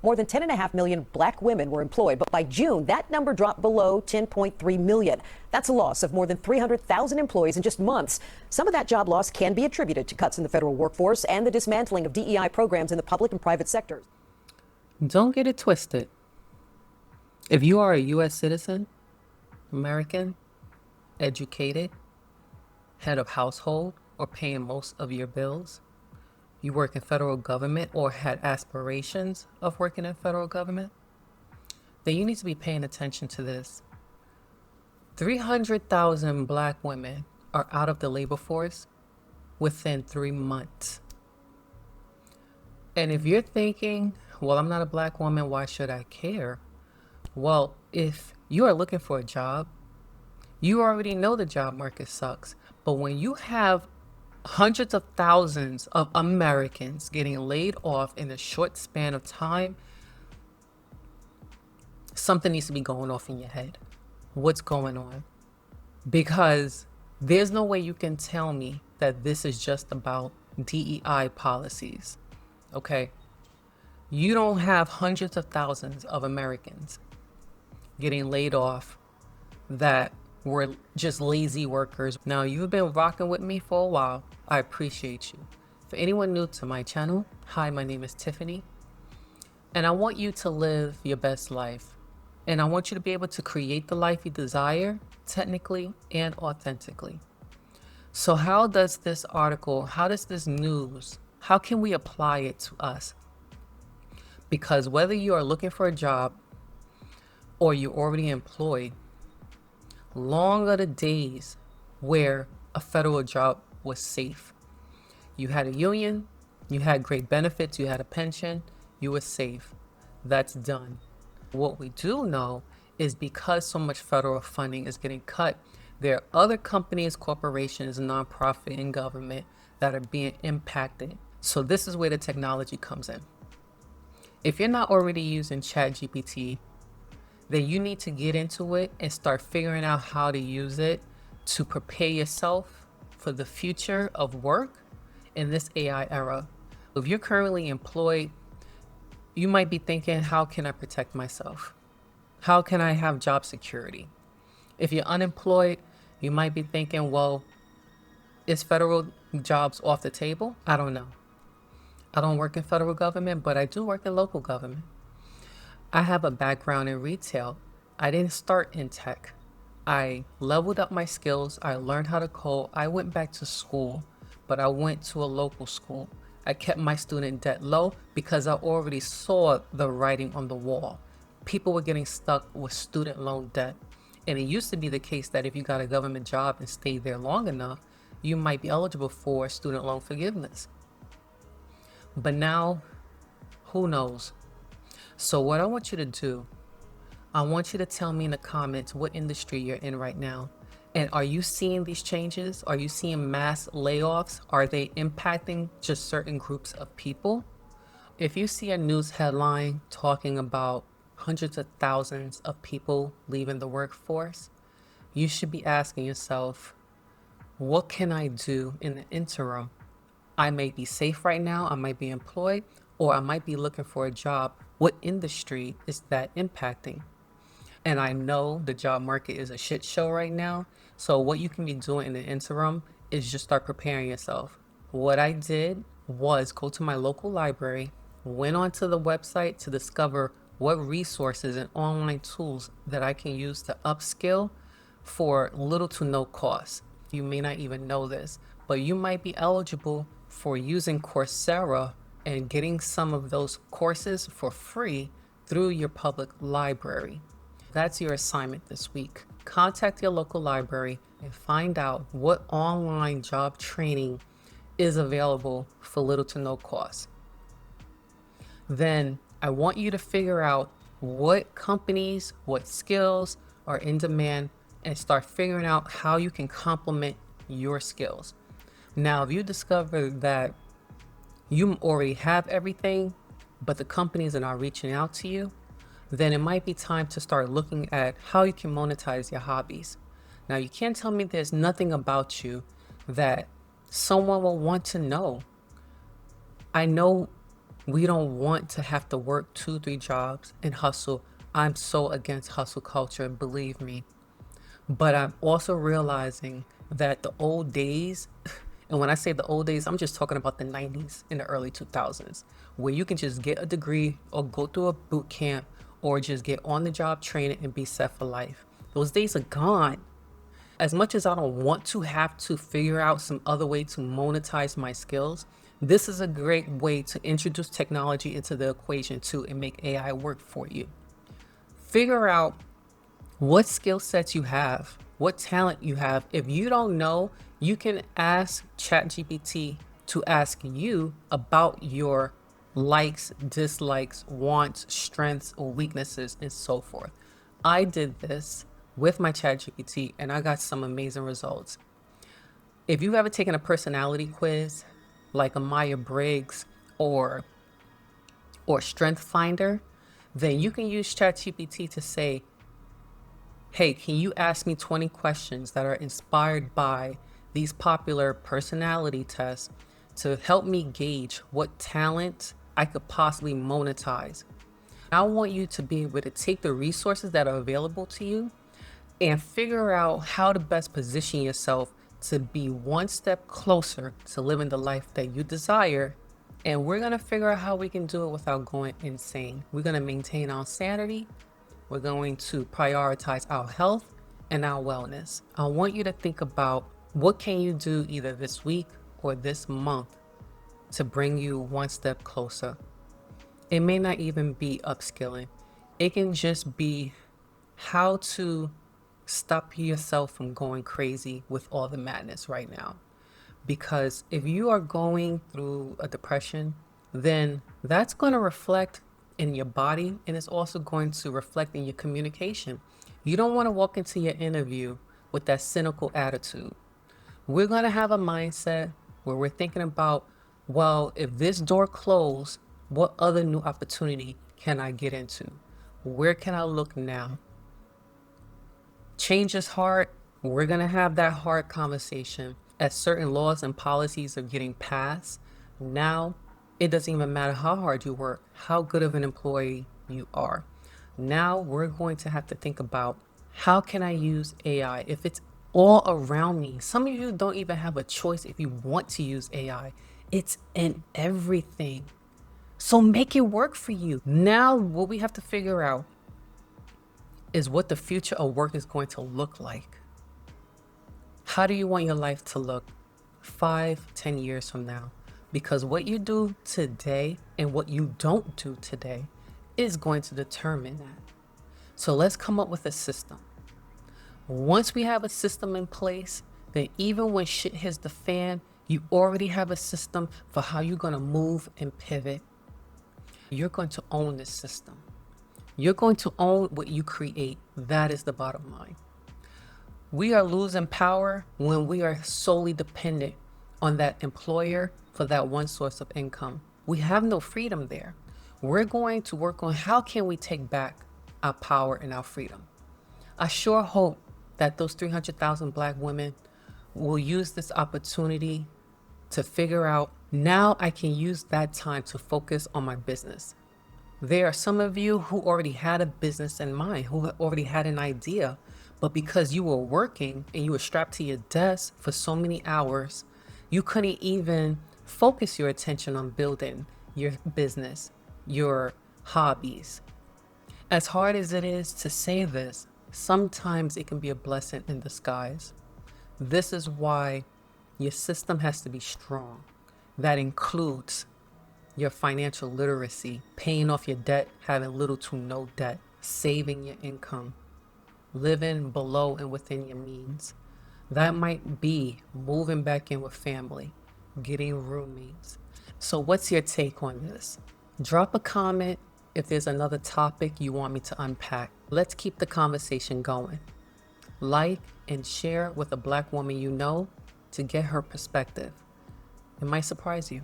More than 10.5 million black women were employed, but by June, that number dropped below 10.3 million. That's a loss of more than 300,000 employees in just months. Some of that job loss can be attributed to cuts in the federal workforce and the dismantling of DEI programs in the public and private sectors. Don't get it twisted. If you are a U.S. citizen, American, educated, head of household, or paying most of your bills, you work in federal government or had aspirations of working in federal government, then you need to be paying attention to this. 300,000 black women are out of the labor force within 3 months. And if you're thinking, well, I'm not a black woman, why should I care? Well, if you are looking for a job, you already know the job market sucks. But when you have hundreds of thousands of Americans getting laid off in a short span of time, something needs to be going off in your head. What's going on? Because there's no way you can tell me that this is just about DEI policies, okay? You don't have hundreds of thousands of Americans getting laid off that were just lazy workers. Now, you've been rocking with me for a while. I appreciate you. For anyone new to my channel, hi, my name is Tiffany, and I want you to live your best life. And I want you to be able to create the life you desire, technically and authentically. So how does this article, how does this news, how can we apply it to us? Because whether you are looking for a job or you're already employed, long are the days where a federal job was safe. You had a union, you had great benefits, you had a pension, you were safe. That's done. What we do know is because so much federal funding is getting cut, there are other companies, corporations, nonprofit, and government that are being impacted. So this is where the technology comes in. If you're not already using ChatGPT, then you need to get into it and start figuring out how to use it to prepare yourself for the future of work in this AI era. If you're currently employed, you might be thinking, how can I protect myself? How can I have job security? If you're unemployed, you might be thinking, well, is federal jobs off the table? I don't know. I don't work in federal government, but I do work in local government. I have a background in retail. I didn't start in tech. I leveled up my skills. I learned how to code. I went back to school, but I went to a local school. I kept my student debt low because I already saw the writing on the wall. People were getting stuck with student loan debt. And it used to be the case that if you got a government job and stayed there long enough, you might be eligible for student loan forgiveness. But now, who knows? So what I want you to do, I want you to tell me in the comments what industry you're in right now. And are you seeing these changes? Are you seeing mass layoffs? Are they impacting just certain groups of people? If you see a news headline talking about hundreds of thousands of people leaving the workforce, you should be asking yourself, what can I do in the interim? I may be safe right now, I might be employed, or I might be looking for a job. What industry is that impacting? And I know the job market is a shit show right now. So what you can be doing in the interim is just start preparing yourself. What I did was go to my local library, went onto the website to discover what resources and online tools that I can use to upskill for little to no cost. You may not even know this, but you might be eligible for using Coursera and getting some of those courses for free through your public library. That's your assignment this week. Contact your local library and find out what online job training is available for little to no cost. Then I want you to figure out what companies, what skills are in demand, and start figuring out how you can complement your skills. Now, if you discover that you already have everything, but the companies are not reaching out to you, then it might be time to start looking at how you can monetize your hobbies. Now, you can't tell me there's nothing about you that someone will want to know. I know We don't want to have to work 2, 3 jobs and hustle. I'm so against hustle culture, believe me. But I'm also realizing that the old days, and when I say the old days, I'm just talking about the 90s and the early 2000s, where you can just get a degree or go through a boot camp or just get on the job training and be set for life. Those days are gone. As much as I don't want to have to figure out some other way to monetize my skills, this is a great way to introduce technology into the equation too and make AI work for you. Figure out what skill sets you have, what talent you have. If you don't know, you can ask ChatGPT to ask you about your likes, dislikes, wants, strengths, or weaknesses, and so forth. I did this with my ChatGPT and I got some amazing results. If you've ever taken a personality quiz like a Myers-Briggs or Strength Finder, then you can use ChatGPT to say, hey, can you ask me 20 questions that are inspired by these popular personality tests to help me gauge what talent I could possibly monetize? I want you to be able to take the resources that are available to you and figure out how to best position yourself to be one step closer to living the life that you desire. And we're going to figure out how we can do it without going insane. We're going to maintain our sanity. We're going to prioritize our health and our wellness. I want you to think about what can you do either this week or this month to bring you one step closer. It may not even be upskilling. It can just be how to stop yourself from going crazy with all the madness right now. Because if you are going through a depression, then that's going to reflect in your body and it's also going to reflect in your communication. You don't want to walk into your interview with that cynical attitude. We're going to have a mindset where we're thinking about, well, if this door closed, what other new opportunity can I get into? Where can I look now? Change is hard. We're going to have that hard conversation. As certain laws and policies are getting passed, now it doesn't even matter how hard you work, how good of an employee you are. Now we're going to have to think about, how can I use AI if it's all around me? Some of you don't even have a choice if you want to use AI. It's in everything. So make it work for you. Now what we have to figure out is what the future of work is going to look like. How do you want your life to look 5, 10 years from now? Because what you do today and what you don't do today is going to determine that. So let's come up with a system. Once we have a system in place, then even when shit hits the fan, you already have a system for how you're going to move and pivot. You're going to own this system. You're going to own what you create. That is the bottom line. We are losing power when we are solely dependent on that employer for that one source of income. We have no freedom there. We're going to work on how can we take back our power and our freedom. I sure hope that those 300,000 Black women will use this opportunity to figure out, now I can use that time to focus on my business. There are some of you who already had a business in mind, who already had an idea, but because you were working and you were strapped to your desk for so many hours, you couldn't even focus your attention on building your business, your hobbies. As hard as it is to say this, sometimes it can be a blessing in disguise. This is why your system has to be strong. That includes your financial literacy, paying off your debt, having little to no debt, saving your income, living below and within your means. That might be moving back in with family, getting roommates. So what's your take on this? Drop a comment if there's another topic you want me to unpack. Let's keep the conversation going. Like and share with a Black woman you know to get her perspective. It might surprise you.